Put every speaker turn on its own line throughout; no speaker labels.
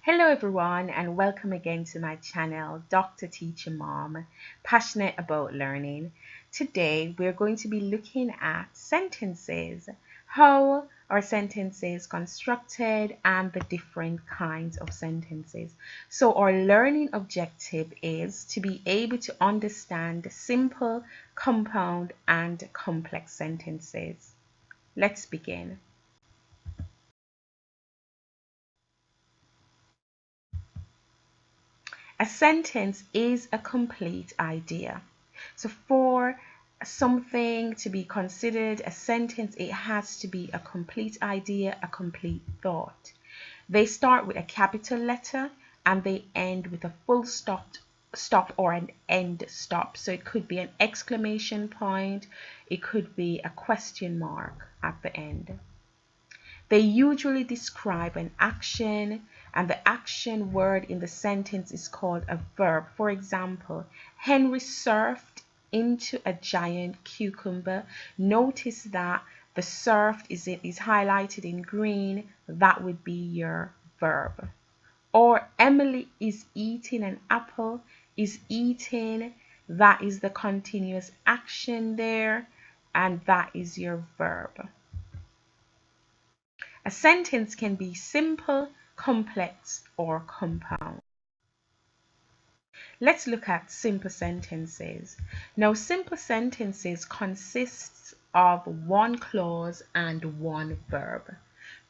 Hello everyone and welcome again to my channel, Dr. Teacher Mom, passionate about learning. Today we're going to be looking at sentences, how are sentences constructed and the different kinds of sentences. So our learning objective is to be able to understand simple, compound and complex sentences. Let's begin. A sentence is a complete idea. So for something to be considered a sentence, it has to be a complete idea, a complete thought. They start with a capital letter and they end with a full stop or an end stop. So it could be an exclamation point, it could be a question mark at the end. They usually describe an action, and the action word in the sentence is called a verb. For example, Henry surfed into a giant cucumber. Notice that the surfed is highlighted in green. That would be your verb. Or Emily is eating an apple. Is eating, that is the continuous action there, and that is your verb. A sentence can be simple, complex, or compound. Let's look at simple sentences. Now, simple sentences consists of one clause and one verb.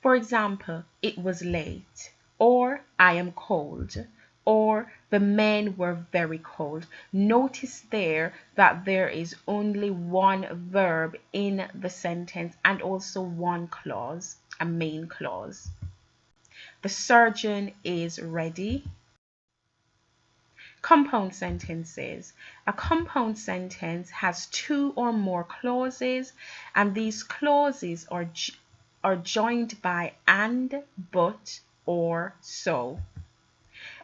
For example, it was late, or I am cold, or the men were very cold. Notice there that there is only one verb in the sentence and also one clause, a main clause. The surgeon is ready. Compound sentences. A compound sentence has two or more clauses, and these clauses are joined by and, but, or so.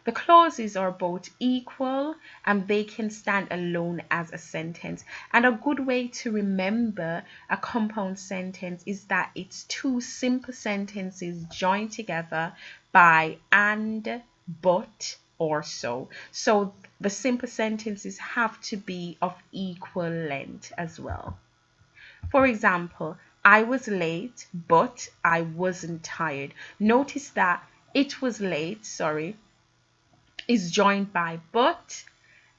The clauses are both equal and they can stand alone as a sentence. And a good way to remember a compound sentence is that it's two simple sentences joined together by and, but, or so. So the simple sentences have to be of equal length as well. For example, I was late, but I wasn't tired. Notice that it was late, is joined by but,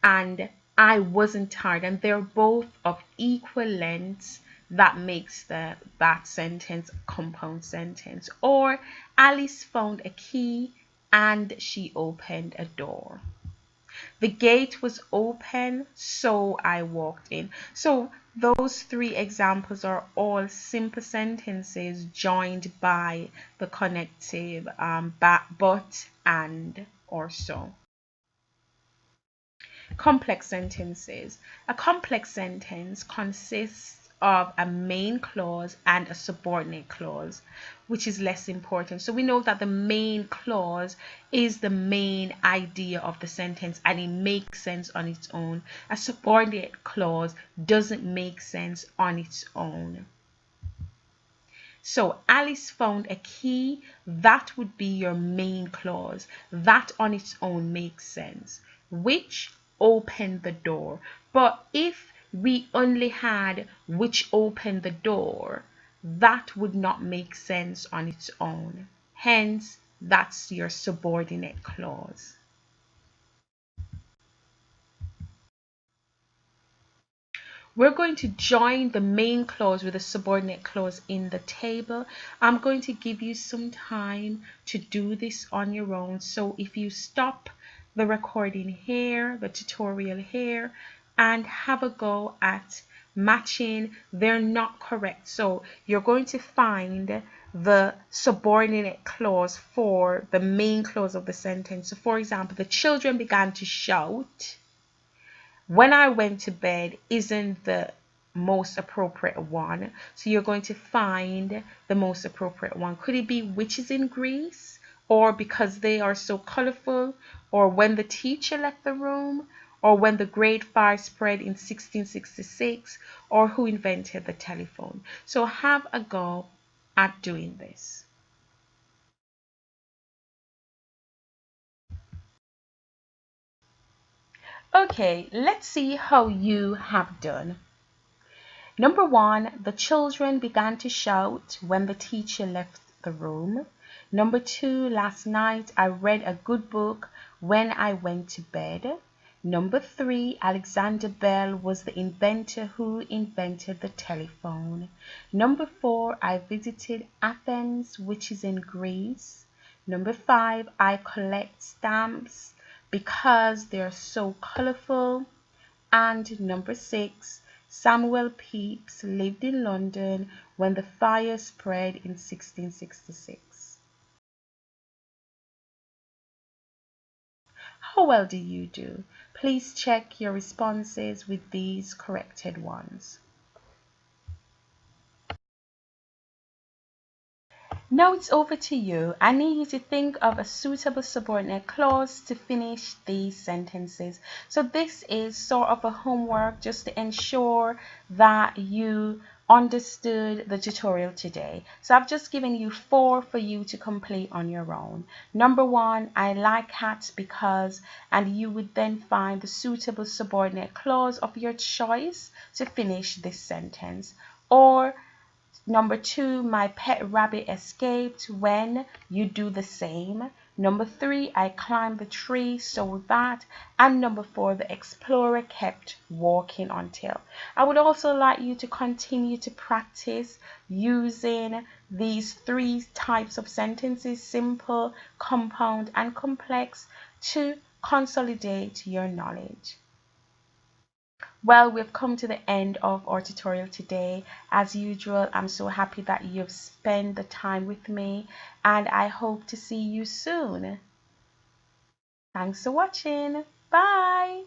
and I wasn't tired, and they're both of equal lengths. That makes that sentence a compound sentence. Or Alice found a key and she opened a door. The gate was open, so I walked in. So those three examples are all simple sentences joined by the connective but, and, or so. Complex sentences. A complex sentence consists of a main clause and a subordinate clause, which is less important. So we know that the main clause is the main idea of the sentence and it makes sense on its own. A subordinate clause doesn't make sense on its own. So Alice found a key, that would be your main clause. That on its own makes sense. Which opened the door. But if we only had which opened the door, that would not make sense on its own. Hence, that's your subordinate clause. We're going to join the main clause with the subordinate clause in the table. I'm going to give you some time to do this on your own. So if you stop the recording here, the tutorial here, and have a go at matching, they're not correct. So you're going to find the subordinate clause for the main clause of the sentence. So for example, the children began to shout. When I went to bed isn't the most appropriate one. So you're going to find the most appropriate one. Could it be witches in Greece? Or because they are so colorful? Or when the teacher left the room? Or when the Great Fire spread in 1666? Or who invented the telephone? So have a go at doing this. Okay, let's see how you have done. Number 1, the children began to shout when the teacher left the room. Number 2, last night I read a good book when I went to bed. Number 3, Alexander Bell was the inventor who invented the telephone. Number 4, I visited Athens, which is in Greece. Number 5, I collect stamps because they're so colorful. And number 6, Samuel Pepys lived in London when the fire spread in 1666. How well do you do? Please check your responses with these corrected ones. Now it's over to you. I need you to think of a suitable subordinate clause to finish these sentences. So this is sort of a homework just to ensure that you understood the tutorial today. So I've just given you 4 for you to complete on your own. Number 1, I like cats because, and you would then find the suitable subordinate clause of your choice to finish this sentence. Or Number 2, my pet rabbit escaped when you do the same. Number 3, I climbed the tree so that. And number 4, the explorer kept walking until. I would also like you to continue to practice using these 3 types of sentences, simple, compound, and complex, to consolidate your knowledge. Well, we've come to the end of our tutorial today. As usual, I'm so happy that you've spent the time with me, and I hope to see you soon. Thanks for watching. Bye.